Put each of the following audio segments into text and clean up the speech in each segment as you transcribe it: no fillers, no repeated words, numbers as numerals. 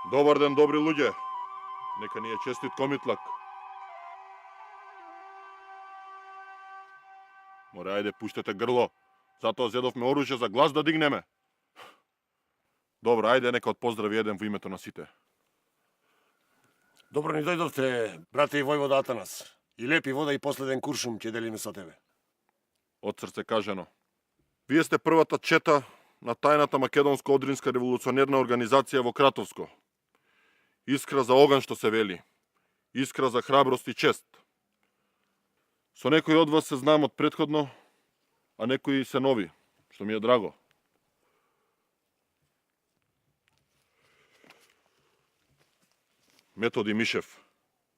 Добар ден, добри луѓе. Нека ни е честит комитлак. Море, ајде, пуштете грло. Затоа зедовме оружје за глас да дигнеме. Добро, ајде, нека од поздрави еден во името на сите. Добро ни дојдовте, брате и војвода Атанас. И лепи вода и последен куршум ќе делиме со тебе. Од срце кажено. Вие сте првата чета на тајната македонско-одринска револуционерна организација во Кратовско. Искра за оган што се вели. Искра за храброст и чест. Со некои од вас се знам од претходно, а некои се нови, што ми е драго. Методи Мишев,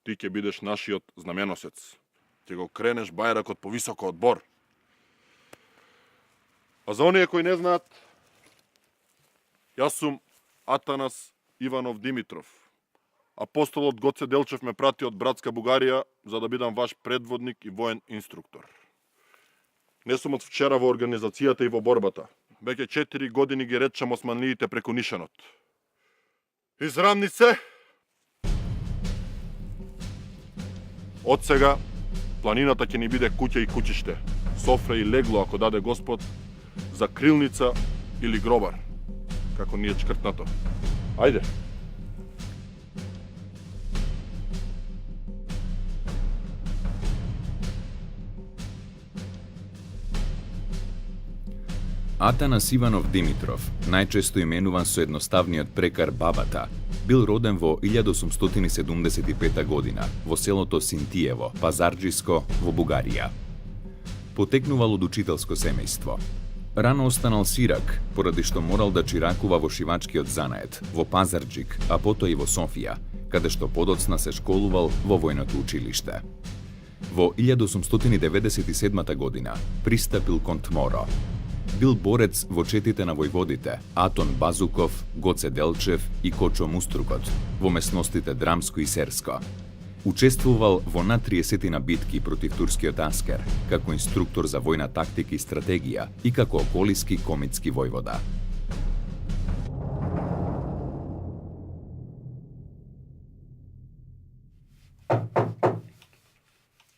ти ќе бидеш нашиот знаменосец. Ќе го кренеш бајракот повисоко од бор. А за оние кои не знаат, јас сум Атанас Иванов Димитров. Апостолот Гоце Делчев ме прати од братска Бугарија за да бидам ваш предводник и воен инструктор. Не сум од вчера во организацијата и во борбата. Веќе 4 години ги речам османлиите преку Нишанот. Израмнице! Од сега, планината ќе ни биде куќа и куќиште, софра и легло ако даде Господ, за крилница или гробар, како ни е чкртнато. Ајде! Атанас Иванов Димитров, најчесто именуван со едноставниот прекар Бабата, бил роден во 1875 година во селото Синтиево, Пазарџиско, во Бугарија. Потекнувал од учителско семејство. Рано останал сирак, поради што морал да чиракува во шивачкиот занает, во Пазарџик, а потоа и во Софија, каде што подоцна се школувал во војното училиште. Во 1897 година пристапил кон Тморо. Бил борец во четите на војводите Атон Базуков, Гоце Делчев и Кочо Мустругот во местностите Драмско и Серско. Учествувал во над 30 битки против турскиот аскер, како инструктор за војна тактика и стратегија и како околиски комитски војвода.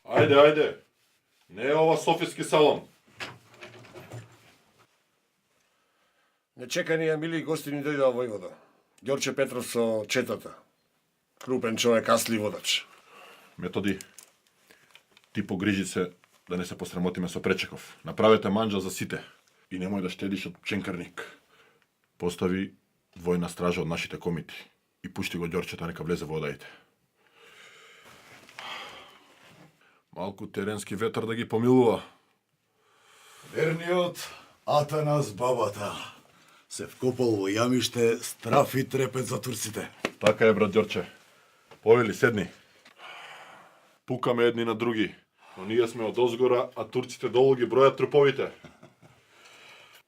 Ајде, ајде! Не е ова софиски салон. Нечекани мили гости ни дојдоа војвода. Ѓорче Петров со четата. Крупен човек, асли водач. Методи, ти погрижи се да не се посрамотиме со Пречеков. Направете манџа за сите и немој да штедиш од ченкарник. Постави двојна стража од нашите комити и пушти го Ѓорчето нека влезе во одаите. Малку теренски ветар да ги помилува. Верниот Атанас Бабата се вкопал во јамиште страф и трепет за турците. Така е, брат Ѓорче. Повели, седни. Пукаме едни на други, но ние сме од озгора, а турците долу ги бројат труповите.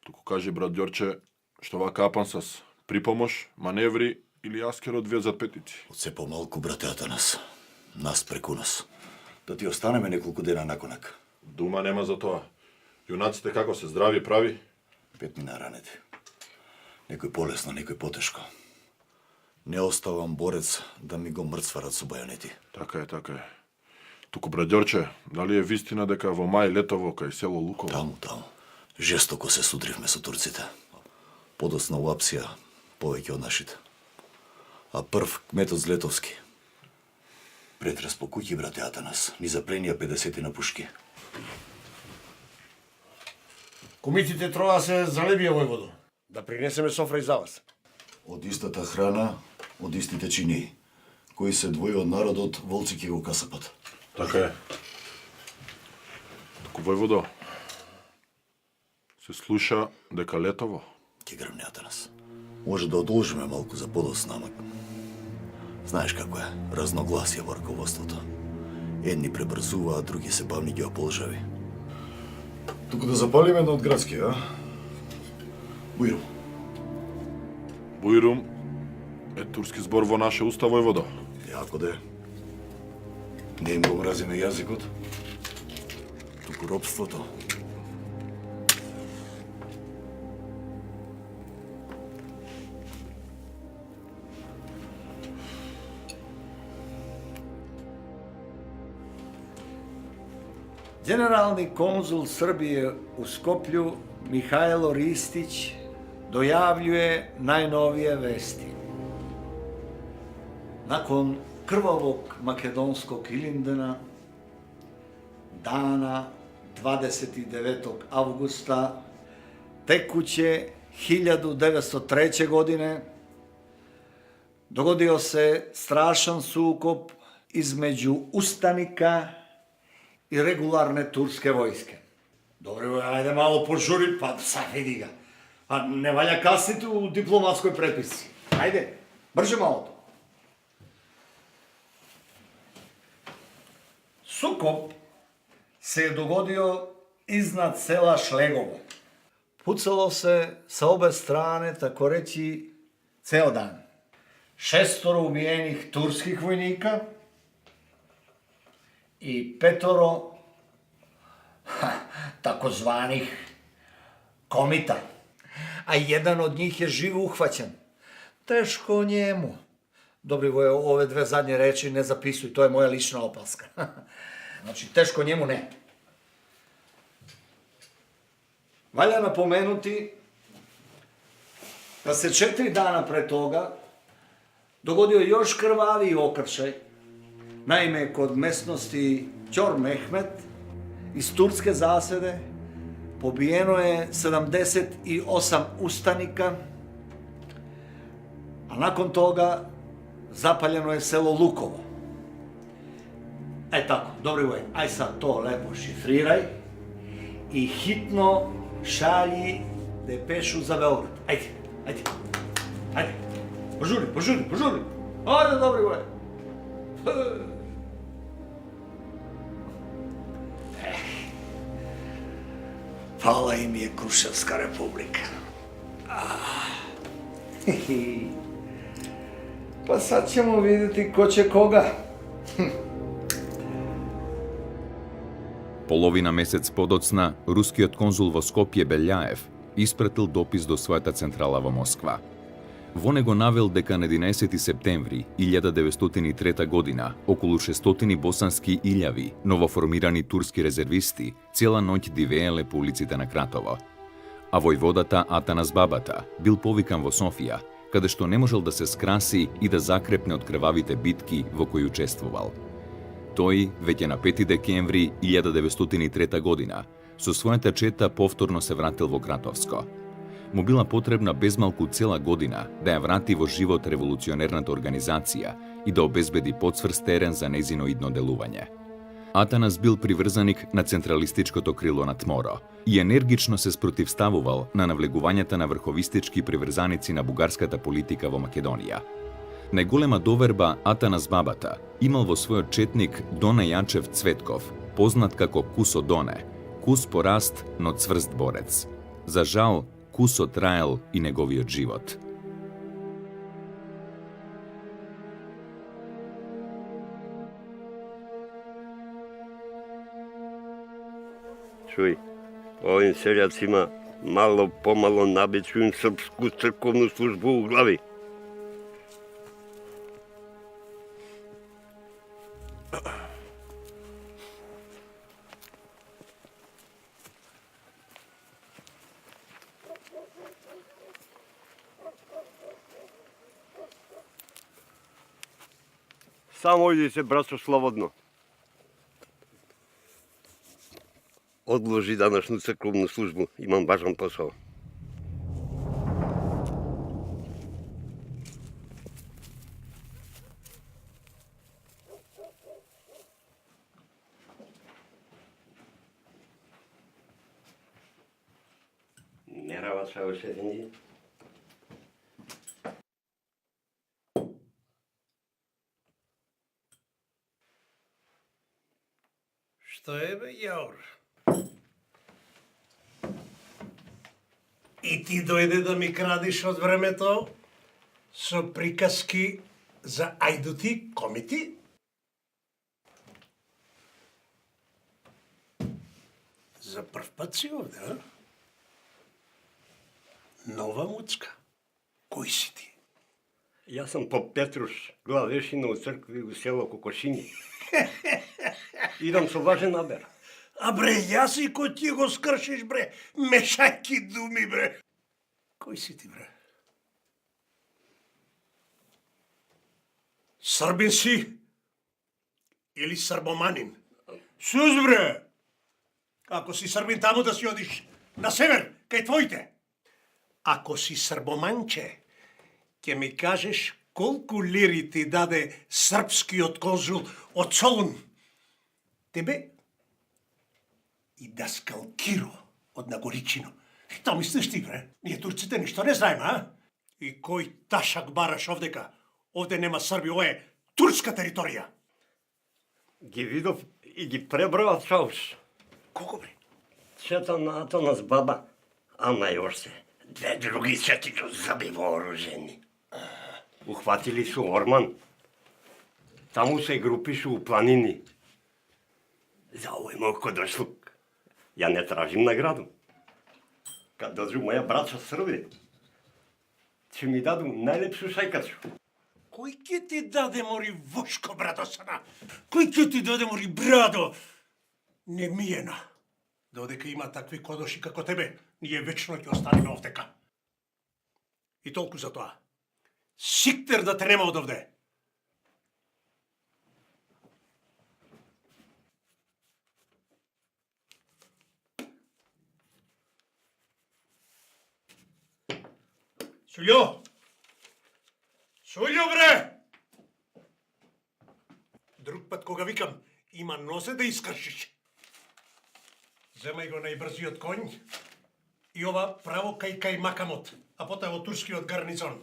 Туку кажи, брат Ѓорче, што вака Апансас, припомош, маневри или аскерот везат петици? Од се помалку, брате Атанас, нас преку нас. Да ти останеме неколку дена наконак. Дума нема за тоа. Јунаците како се здрави прави? 5 мина ранети. Некој полесно, некој потешко. Не оставам борец да ми го мрцварат со бајонети. Така е, така е. Туку, брат Ѓорче, дали е вистина дека во мај летово кај село Луково? Таму. Жестоко се судривме со турците. Подоцна Уапсија, повеќе од нашите. А прв кметот Злетовски. Претрес по куќи, брате Атанас, ни запленија 50 на пушки. Комитите троа се залебија војводо. Да принесеме софра и за вас. Од истата храна, од истите чинии. Кој се двои од народот, волци ќе го касапат. Така е. Туку, војводо, се слуша дека летово? Ќе грмне Атанас. Може да одложиме малку за подоцна, ама знаеш како е, разногласија во раководството. Едни пребрзуваат, други се бавни ги ополжави. Туку да запалиме едно од градски, а? Бујрум. Бујрум е турски збор во наше уста, војводо. Јако да е. Не им го мразиме јазикот, туку робството. Generalni konzul Srbije u Skoplju, Mihajlo Ristić, dojavljuje najnovije vesti. Nakon krvavog makedonskog Ilindena, dana 29. avgusta tekuće 1903. godine, dogodio se strašan sukob između ustanika i regularne turske vojske. Dobro, ajde malo požuri, pa sad vidi ga. Pa ne valja kasniti u diplomatskoj prepisci. Ajde, brže malo to. Sukob se je dogodio iznad sela Šlegovo. Pucalo se sa obe strane, tako reći, ceo dan. 6 ubijenih turskih vojnika i 5 takozvanih komita. A jedan od njih je živo uhvaćen. Teško njemu. Dobrivoje, ove dve zadnje reči ne zapisuj, to je moja lična opaska. Znači, teško njemu ne. Valja napomenuti da se 4 dana pre toga dogodio još krvaviji okršaj. Naime, kod mesnosti Ćor Mehmet iz turske zasede pobijeno je 78 ustanika, a nakon toga zapaljeno je selo Lukovo. Tako, Dobrivoje, aj sad to lepo šifriraj i hitno šalji depešu za Beograd. Ajde. Požuri. Ajde, Dobrivoje. Pala im je Kruševska republika. Pa sad ćemo vidjeti ko će koga. Половина месец подоцна, рускиот конзул во Скопје Белјаев испратил допис до својата централа во Москва. Во него навел дека на 11 септември 1903 година околу 600 босански илјави, новоформирани турски резервисти, цела ноќ дивееле по улиците на Кратово. А војводата Атанас Бабата бил повикан во Софија, каде што не можел да се скраси и да закрепне од крвавите битки во кои учествувал. Тој, веќе на 5 декември 1903 година, со својата чета повторно се вратил во Кратовско. Му била потребна безмалку цела година да ја врати во живот револуционерната организација и да обезбеди поцврст терен за нејзино идно делување. Атанас бил приврзаник на централистичкото крило на ТМОРО и енергично се спротивставувал на навлегувањата на врховистички приврзаници на бугарската политика во Македонија. Најголема доверба Атанас Бабата имал во својот четник Доне Јачев Цветков, познат како Кусо Доне, кус по раст, но цврст борец. За жал, Кусо траел и неговиот живот. Čuj, ovim seljacima malo pomalo nabećujem srpsku crkovnu službu u glavi. Samo idite, braćo, slobodno. Odloži današnju crkvenu službu, imam važan posao. Merhaba Çavuş Efendi. Što je be, Jaur? I ti dojde da mi kradiš od времето со приказки за ајдути комити? За прв пат си овде, а? Нова муцка. Кој си ти? Ja sam Pop Petruš, glavešina u crkvi u selo Kokošinje. Idam sa važe nabera. А бре, јас и кој ти го скршиш, бре, мешајки думи, бре. Кој си ти, бре? Србин си? Или србоманин? Сус, бре! Ако си србин, таму да си одиш на север, кај твоите. Ако си србоманче, ќе ми кажеш колку лири ти даде српскиот конзул од Солун. Тебе и даскал Киро од Нагоричино. Тоа мислиш ти, бре? Ние турците ништо не знаеме, а? И кој ташак бараш овдека? Овде нема Срби, ова е турска територија. Ги видов и ги пребројав Чаус. Колку, бре? Чета на Атанас баба, Ана Јорсе. Две други четињу заби вооружени. Ухватили су Орман. Таму се групишу у планини. За овој мој дошлук. Ја не тражим награду. Кад доđu моја браќа Срби, ќе ми даду најлепшу шајкачу. Кој ќе ти даде, мори, Вошко, братосана? Кој ќе ти даде, мори, брадо? Немиена. Додека има такви кодоши како тебе, ние вечно ќе останеме овдека. И толку за тоа. Сиктер да те нема од овде. Сулјо! Сулјо, бре! Друг пат кога викам, има нозе да искршиш. Земај го најбрзиот конј и ова право кај Макамот, а потоа во турскиот гарнизон.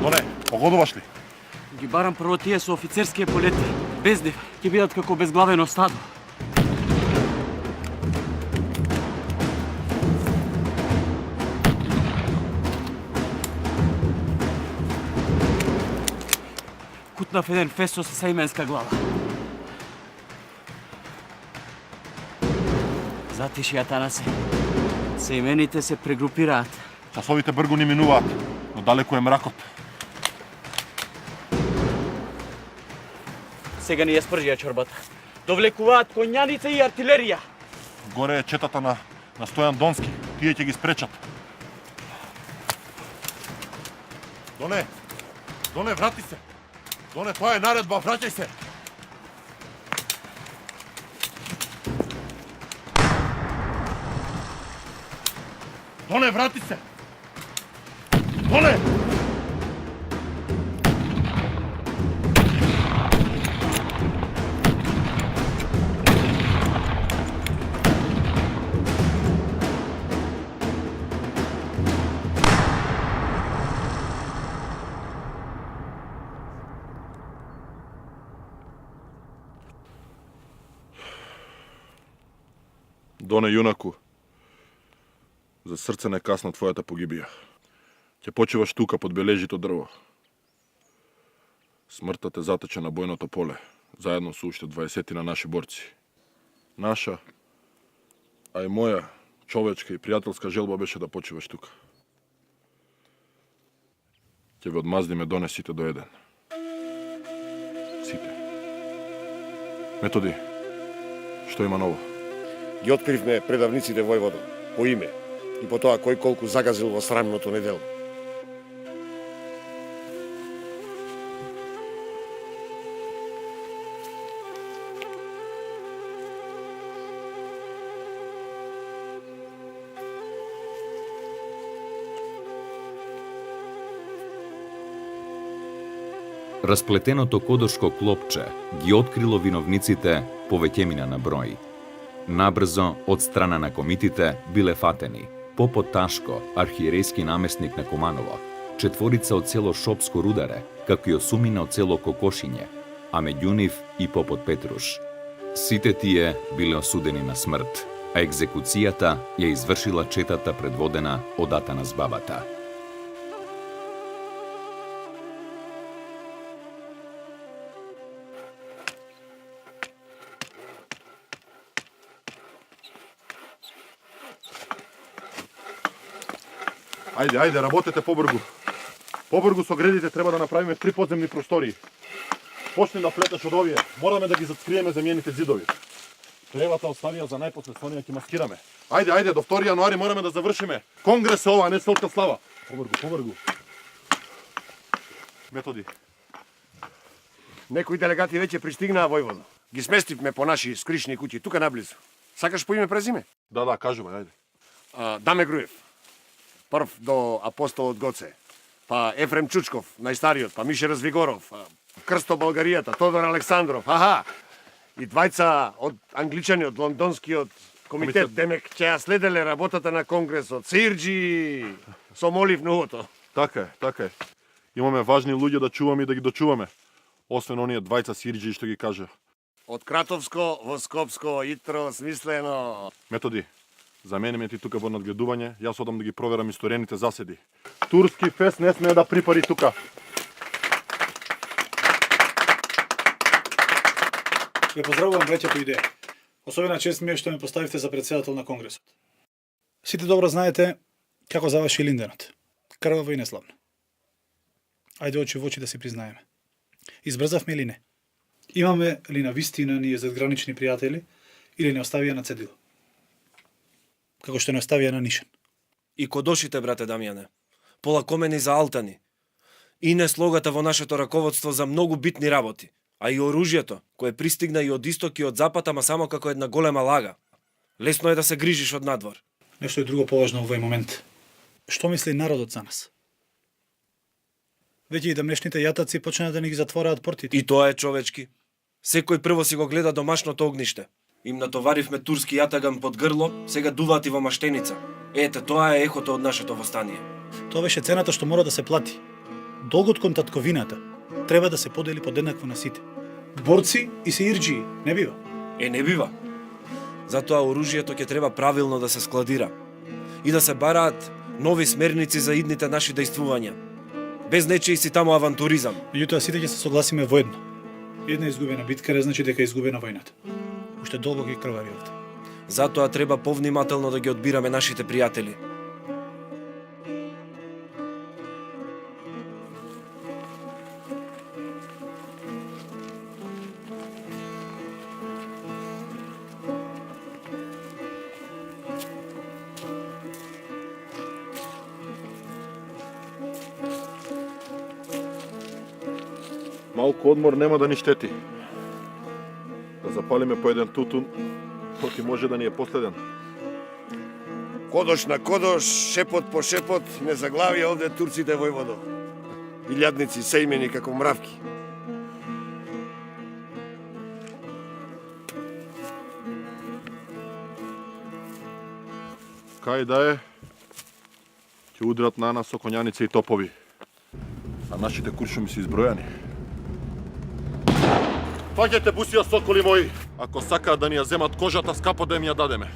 Доне, погодуваш ли? Ги барам прво тие со офицерские полети. Без нив ќе бидат како безглавено стадо. Кутнав еден фесо со сајменска глава. Затиши, Атанасе. Сајмените се прегрупираат. Часовите бргу ни минуваат, но далеку е мракот. Сега ни ја спржија чорбата. Довлекуваат конјаница и артилерија. Горе е четата на Стојан Донски. Тие ќе ги спречат. Доне! Доне, врати се! Доне, тоа е наредба, враќај се! Доне, врати се! Доне! Доне, јунаку, за срце не касна твојата погибија. Ќе почиваш тука под бележито дрво. Смртта те затече на бојното поле, заедно со уште 20 на наши борци. Наша, а и моја човечка и пријателска желба беше да почиваш тука. Ќе ве одмаздиме, Доне, сите до еден. Сите. Методи, што има ново? Ги откривме предавниците војвода, по име. И по тоа кој колку загазил во срамното недело. Расплетеното кодошко клопче ги открило виновниците повеќемина на број. Набрзо, од страна на комитите, биле фатени Попот Ташко, архиерейски наместник на Куманово, четворица од село Шопско Рударе, како и осумина од село Кокошиње, а меѓу нив и Попот Петруш. Сите тие биле осудени на смрт, а екзекуцијата ја извршила четата предводена од Атанас Бабата. Ајде, работете побргу. Побргу со гредите треба да направиме 3 подземни простории. Почни да плетеш од овие. Мораме да ги зацкриеме земјените зидови. Тревата оставија за најпосле со оние ќе маскираме. Ајде, до 2 јануари мораме да завршиме. Конгрес е ова, а не Светка слава. Побргу. Методи. Некои делегати веќе пристигнаа војводо. Ги сместивме по наши скришни куќи, тука наблизу. Сакаш по име презиме? Да, кажуваме, ајде. Даме Груев. Прв до апостолот Гоце, па Ефрем Чучков, најстариот, па Мише Развигоров, Крсто Българијата, Тодор Александров, и двајца од англичани од лондонскиот комитет, демек ќе ја следеле работата на Конгресот. Сирджи, со молив нуото. Така е. Имаме важни луѓе да чуваме и да ги дочуваме. Освен оние двајца сирџи што ги кажа. Од Кратовско во Скопско, итро, смислено. Методи, заменеме ти тука во надгледување, јас одам да ги проверам исторените заседи. Турски фест не смее да припари тука. Ве поздравувам, браќа, по идеја. Особена чест ми е што ме поставивте за председател на Конгресот. Сите добро знаете како заврши Линденот. Крваво и неславно. Ајде очи во очи да си признаеме. Избрзавме или не? Имаме ли на вистина ние задгранични пријатели или не оставија на цедило? Како што не оставија на нишен. И кодошите, брате Дамјане. Полакомени за алтани. И не слогата во нашето раководство за многу битни работи. А и оружјето, кое пристигна и од исток и од запад, ама само како една голема лага. Лесно е да се грижиш од надвор. Нешто е друго поважно во овој момент. Што мисли народот за нас? Веќе и дамнешните јатаци почнаа да ни ги затвораат портите. И тоа е човечки. Секој прво си го гледа домашното огниште. Им натоваривме турски јатаган под грло, сега дуваат и во маштеница. Ете, тоа е ехото од нашето востание. Тоа беше цената што мора да се плати. Долгот кон татковината треба да се подели подеднакво на сите. Борци и сеирџии, не бива. Не бива. Затоа оружјето ќе треба правилно да се складира и да се бараат нови смерници за идните наши дејствувања. Без нечеј си таму авантуризам. Меѓутоа сите ќе се согласиме во едно. Една изгубена битка не значи дека е изгубена војната. Уште долго ги крвари овде. Затоа треба повнимателно да ги одбираме нашите пријатели. Малку одмор нема да ни штети. Да запалиме по еден тутун, токи може да ни е последен. Кодош на кодош, шепот по шепот, не заглавија овде турците војводо. Илјадници се имени како мравки. Кај да е, ќе удрат на нас со конјаници и топови. А нашите куршуми се избројани. Фаќете бусија соколи мои, ако сакаат да ни ја земат кожата, скапо да им ја дадеме.